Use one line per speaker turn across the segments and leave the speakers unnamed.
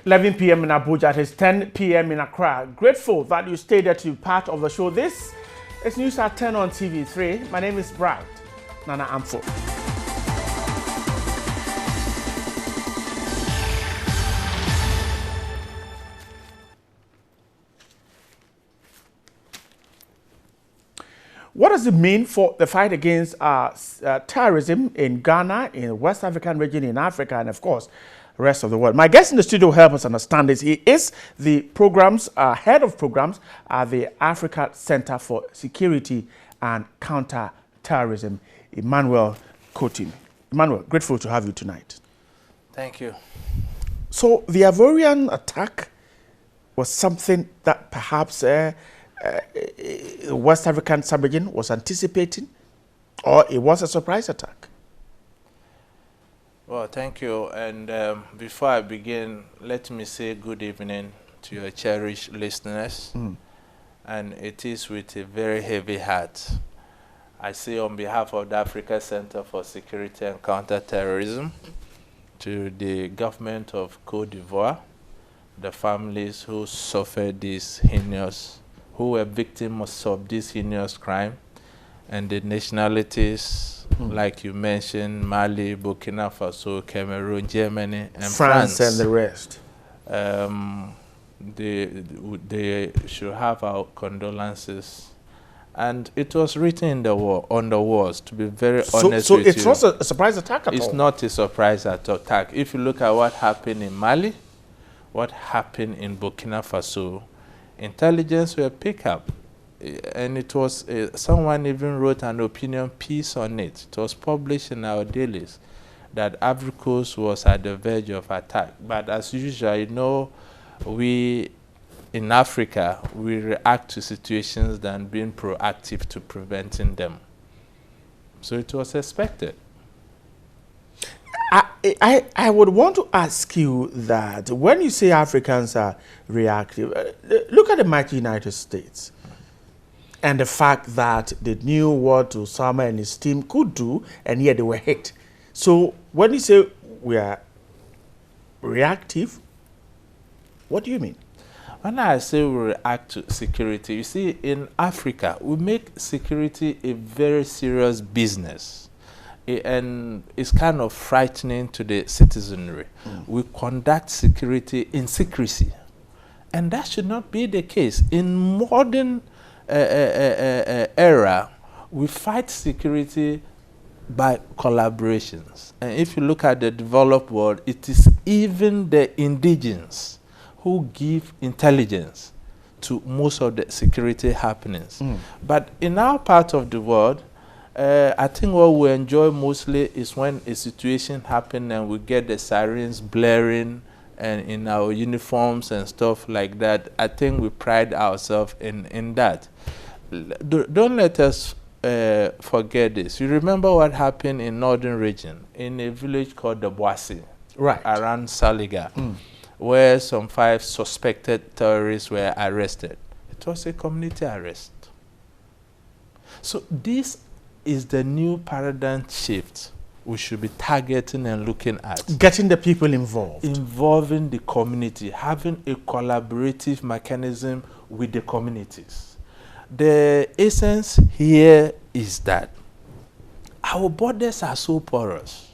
11 p.m. in Abuja. It is 10 p.m. in Accra. Grateful that you stayed there to be part of the show. This is News at 10 on TV3. My name is Bright Nana Amfo. What does it mean for the fight against terrorism in Ghana, in the West African region, in Africa, and of course, the rest of the world? My guest in the studio help us understand this. He is the programs head of programs at the Africa Center for Security and Counter-Terrorism, Emmanuel Kotin. Emmanuel, grateful to have you tonight.
Thank you.
So the Ivorian attack was something that perhaps West African sub-region was anticipating, or it was a surprise attack?
Well, thank you. And before I begin, let me say good evening to your cherished listeners. And it is with a very heavy heart. I say on behalf of the Africa Center for Security and Counter-Terrorism, to the government of Côte d'Ivoire, the families who suffered this heinous, who were victims of this heinous crime, and the nationalities, like you mentioned, Mali, Burkina Faso, Cameroon, Germany, and France.
And the rest.
They should have our condolences. And it was written in the on the walls, to be very honest with you.
So it was a surprise attack at all?
It's not a surprise attack. If you look at what happened in Mali, what happened in Burkina Faso, intelligence were picked up, and it was someone even wrote an opinion piece on it. It was published in our dailies that Ivory Coast was at the verge of attack. But as usual, you know, we in Africa, we react to situations than being proactive to preventing them. So it was expected.
I would want to ask you that when you say Africans are reactive, look at the mighty United States and the fact that they knew what Osama and his team could do, and yet they were hit. So when you say we are reactive, what do you mean?
When I say we react to security, you see, in Africa, we make security a very serious business. And it's kind of frightening to the citizenry. We conduct security in secrecy. And that should not be the case. In modern era, we fight security by collaborations. And if you look at the developed world, it is even the indigenous who give intelligence to most of the security happenings. But in our part of the world, I think what we enjoy mostly is when a situation happens and we get the sirens blaring and in our uniforms and stuff like that. I think we pride ourselves in that. Don't let us forget this. You remember what happened in northern region, in a village called the Boissy,
right, around
Saliga, where some 5 suspected terrorists were arrested. It was a community arrest. So this is the new paradigm shift we should be targeting and looking at.
Getting the people involved.
Involving the community, having a collaborative mechanism with the communities. The essence here is that our borders are so porous.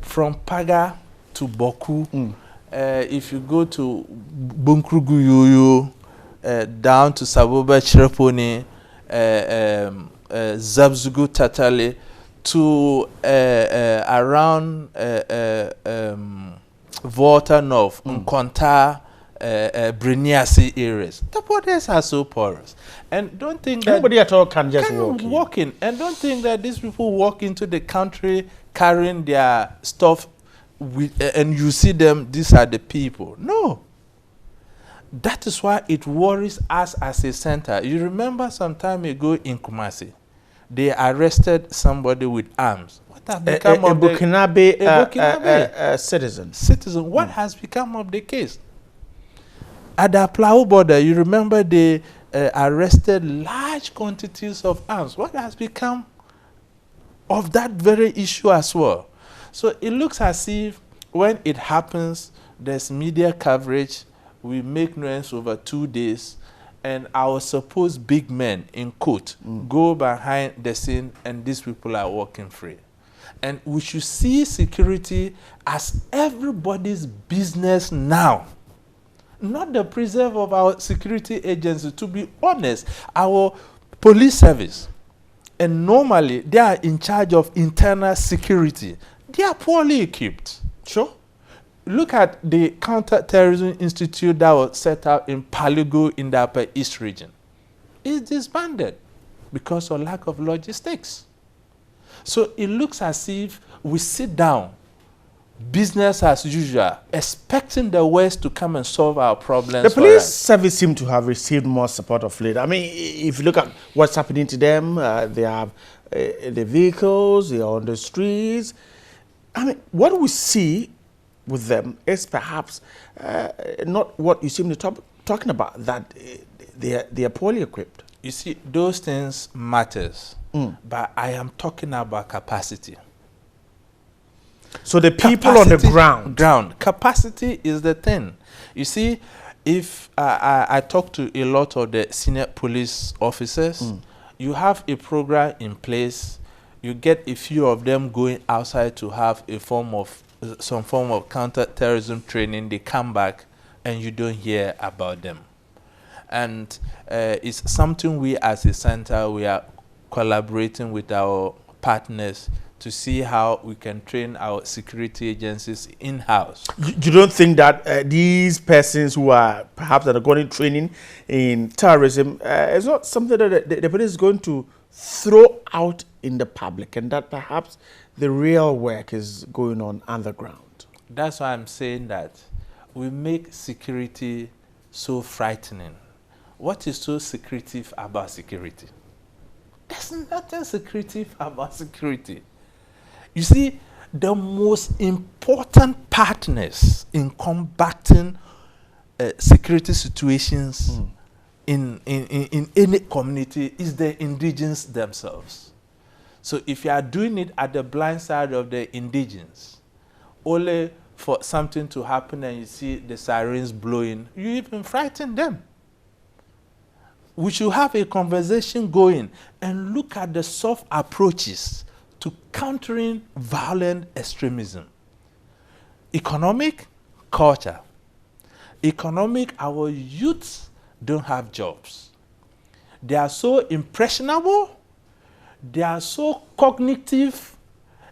From Paga to Boku, if you go to Bunkrugu Yoyo, down to Saboba Chiraponi, Zabzugu Tatale, to around Volta North, Nkonta, Briniasi areas. The borders are so porous. And don't think that
anybody at all can just
walk in. And don't think that these people walk into the country carrying their stuff and you see them, these are the people. No. That is why it worries us as a center. You remember some time ago in Kumasi, they arrested somebody with arms. What has become of the
Burkinabe citizen?
What has become of the case? At the Aplau border, you remember they arrested large quantities of arms. What has become of that very issue as well? So it looks as if when it happens, there's media coverage, we make noise over 2 days, and our supposed big men in court go behind the scene, and these people are walking free. And we should see security as everybody's business now, not the preserve of our security agency. To be honest, our police service, and normally they are in charge of internal security, they are poorly equipped.
Sure.
Look at the Counter-Terrorism Institute that was set up in Paligo in the Upper East region. It's disbanded because of lack of logistics. So it looks as if we sit down, business as usual, expecting the West to come and solve our problems.
The police service seem to have received more support of late. I mean, if you look at what's happening to them, they have the vehicles, they are on the streets. I mean, what we see with them is perhaps not what you seem to talking about, that they are poorly equipped.
You see, those things matters, but I am talking about capacity.
So the people on the ground.
Capacity is the thing. You see, if I talk to a lot of the senior police officers, you have a program in place, you get a few of them going outside to have some form of counter-terrorism training, they come back and you don't hear about them. And it's something we as a center, we are collaborating with our partners to see how we can train our security agencies in-house.
You don't think that these persons who are perhaps that are going training in terrorism is not something that the police is going to throw out in the public, and that perhaps the real work is going on underground?
That's why I'm saying that we make security so frightening. What is so secretive about security? There's nothing secretive about security. You see, the most important partners in combating security situations in any community is the indigenous themselves. So if you are doing it at the blind side of the indigenous, only for something to happen and you see the sirens blowing, you even frighten them. We should have a conversation going and look at the soft approaches to countering violent extremism. Economic, culture. Economic, our youths don't have jobs. They are so impressionable, they are so cognitive,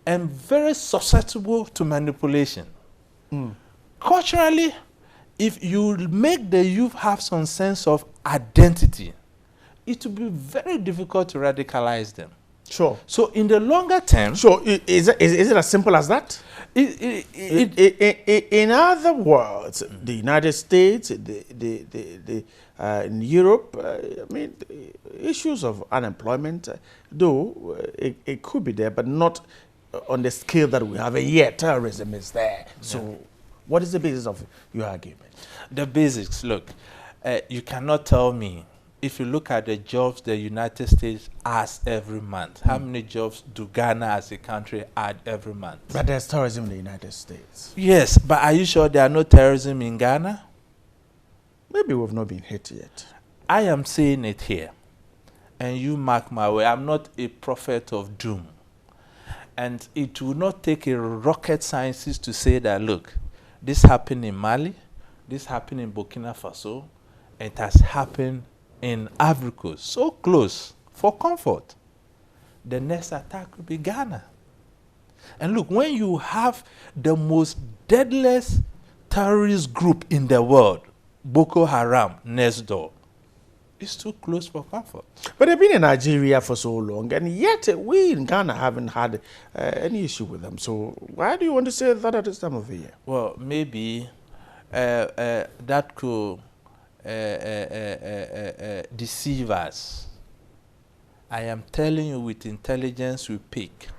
and very susceptible to manipulation. Culturally, if you make the youth have some sense of identity, it will be very difficult to radicalize them.
Sure.
So in the longer term...
So is it as simple as that? In other words, the United States, in Europe, I mean, issues of unemployment, though it could be there, but not on the scale that we have. And yet, terrorism is there. So what is the basis of your argument?
The basics, look, you cannot tell me, if you look at the jobs the United States adds every month, how many jobs do Ghana as a country add every month?
But there's terrorism in the United States.
Yes, but are you sure there are no terrorism in Ghana?
Maybe we've not been hit yet.
I am saying it here, and you mark my way, I'm not a prophet of doom. And it will not take a rocket scientist to say that, look, this happened in Mali, this happened in Burkina Faso, and it has happened in Ivory Coast, so close for comfort. The next attack will be Ghana. And look, when you have the most deadliest terrorist group in the world, Boko Haram, next door, it's too close for comfort.
But they've been in Nigeria for so long, and yet we in Ghana haven't had any issue with them. So why do you want to say that at this time of the year?
Well, maybe that could deceive us. I am telling you, with intelligence we pick,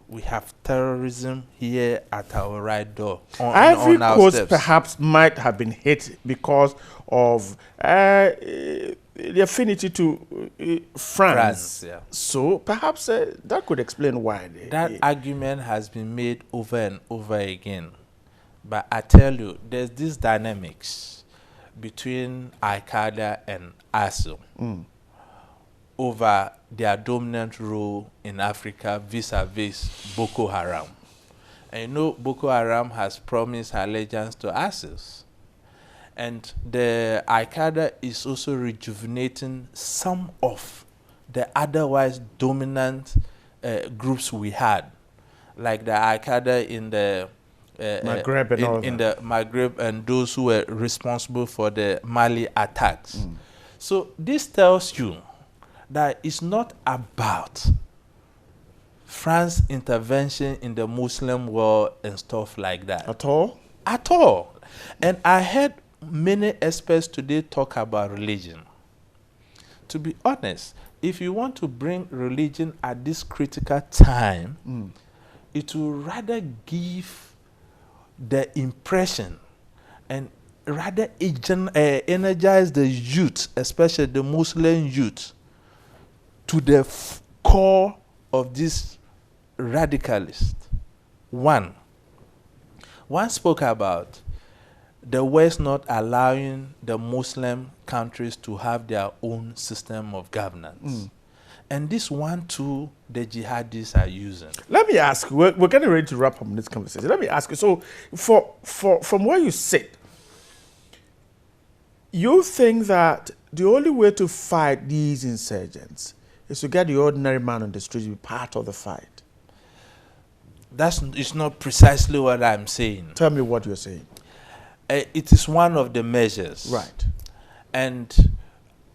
we have terrorism here at our right door.
Ivory Coast perhaps might have been hit because of the affinity to France.
Yeah.
So perhaps that could explain why.
That argument has been made over and over again. But I tell you, there's this dynamics between Al-Qaeda and ISIL over their dominant role in Africa vis-a-vis Boko Haram. And you know, Boko Haram has promised allegiance to ISIS. And the Al-Qaeda is also rejuvenating some of the otherwise dominant groups we had, like the Al-Qaeda in the
Maghreb and
in the Maghreb, and those who were responsible for the Mali attacks. So this tells you that it's not about France's intervention in the Muslim world and stuff like that.
At all?
At all. And I heard many experts today talk about religion. To be honest, if you want to bring religion at this critical time, it will rather give the impression and rather energize the youth, especially the Muslim youth, to the core of this radicalist. One spoke about the West not allowing the Muslim countries to have their own system of governance. And this one, too, the jihadis are using.
Let me ask, we're getting ready to wrap up this conversation. Let me ask you, so from where you sit, you think that the only way to fight these insurgents is to get the ordinary man on the street to be part of the fight?
It's not precisely what I'm saying.
Tell me what you're saying.
It is one of the measures.
Right.
And,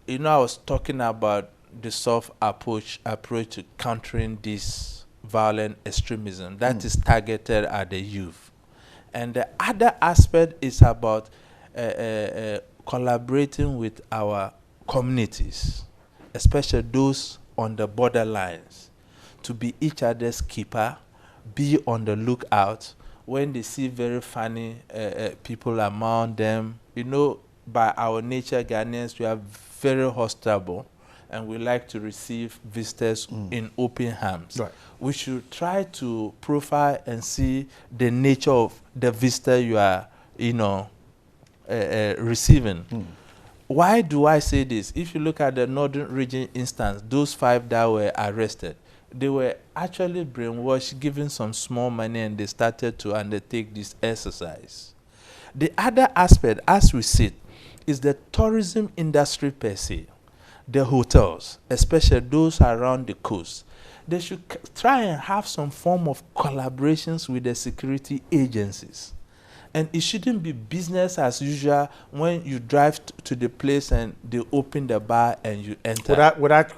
you know, I was talking about the soft approach to countering this violent extremism that is targeted at the youth. And the other aspect is about collaborating with our communities, especially those on the borderlines, to be each other's keeper, be on the lookout when they see very funny people among them. You know, by our nature, Ghanaians, we are very hospitable, and we like to receive visitors in open arms.
Right.
We should try to profile and see the nature of the visitor you are, you know, receiving. Why do I say this? If you look at the northern region instance, those 5 that were arrested, they were actually brainwashed, given some small money, and they started to undertake this exercise. The other aspect, as we see, is the tourism industry per se. The hotels, especially those around the coast, they should try and have some form of collaborations with the security agencies. And it shouldn't be business as usual when you drive to the place and they open the bar and you enter.
Without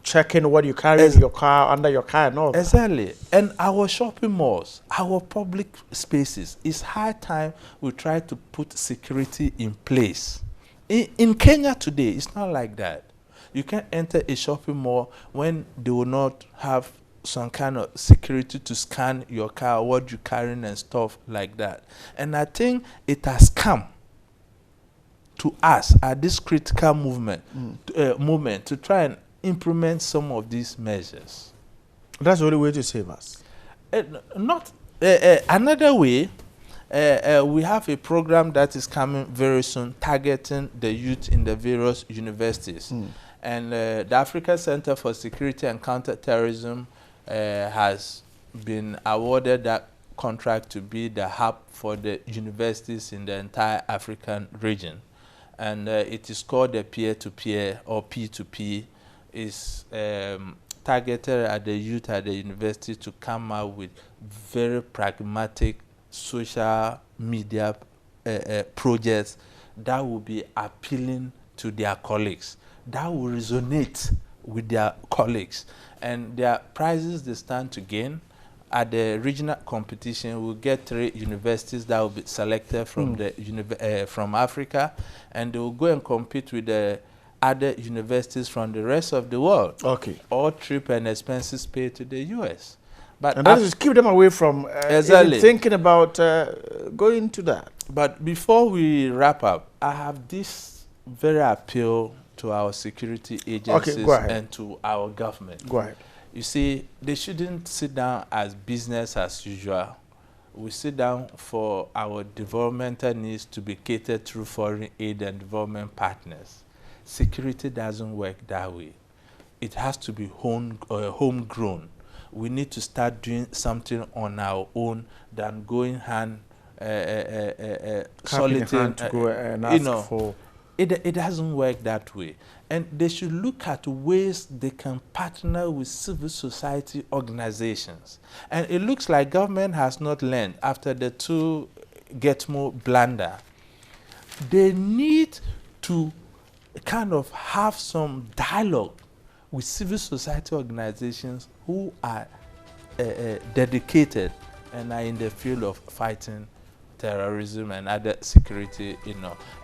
checking what you carry in your car, under your car and all.
Exactly. And our shopping malls, our public spaces, it's high time we try to put security in place. In Kenya today, it's not like that. You can't enter a shopping mall when they will not have some kind of security to scan your car, what you're carrying and stuff like that. And I think it has come to us at this critical moment to try and implement some of these measures.
That's the only way to save us.
Another way, we have a program that is coming very soon targeting the youth in the various universities. And the African Center for Security and Counter-Terrorism has been awarded that contract to be the hub for the universities in the entire African region. And it is called the peer-to-peer or P2P. It's targeted at the youth at the university to come out with very pragmatic social media projects that will be appealing to their colleagues, that will resonate with their colleagues. And their prizes they stand to gain. At the regional competition, we'll get 3 universities that will be selected from from Africa, and they will go and compete with the other universities from the rest of the world. Okay. All trip and expenses paid to the US. But
and that is keep them away from
exactly
thinking about going to that.
But before we wrap up, I have this very appeal to our security agencies and to our government.
Go ahead.
You see, they shouldn't sit down as business as usual we sit down for our developmental needs to be catered through foreign aid and development partners. Security doesn't work that way. It has to be homegrown. We need to start doing something on our own than going solitary
to go and ask for.
It doesn't work that way. And they should look at ways they can partner with civil society organizations. And it looks like government has not learned after the two get more blunder. They need to kind of have some dialogue with civil society organizations who are dedicated and are in the field of fighting terrorism and other security,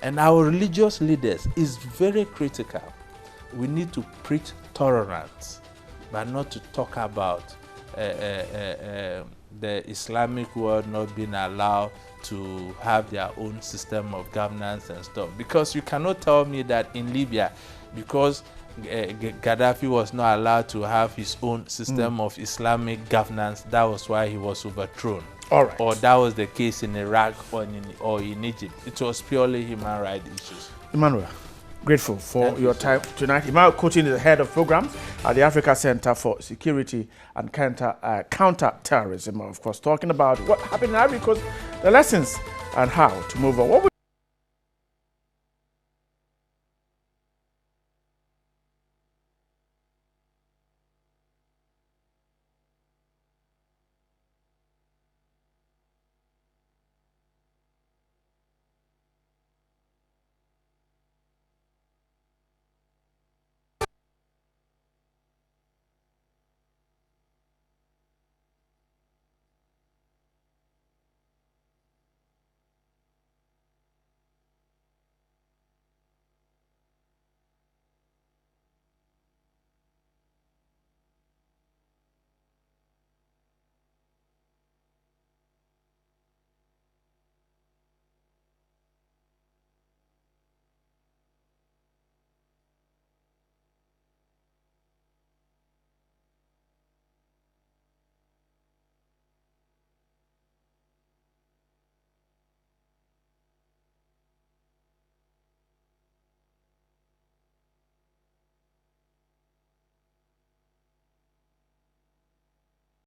And our religious leaders is very critical. We need to preach tolerance, but not to talk about the Islamic world not being allowed to have their own system of governance and stuff. Because you cannot tell me that in Libya, because Gaddafi was not allowed to have his own system of Islamic governance, that was why he was overthrown.
All right.
Or that was the case in Iraq or in Egypt. It was purely human rights issues.
Emmanuel, grateful for your time tonight. Emmanuel Kotin is the head of programs at the Africa Center for Security and Counter-Terrorism, of course, talking about what happened in Ivory Coast, the lessons, and how to move on. What we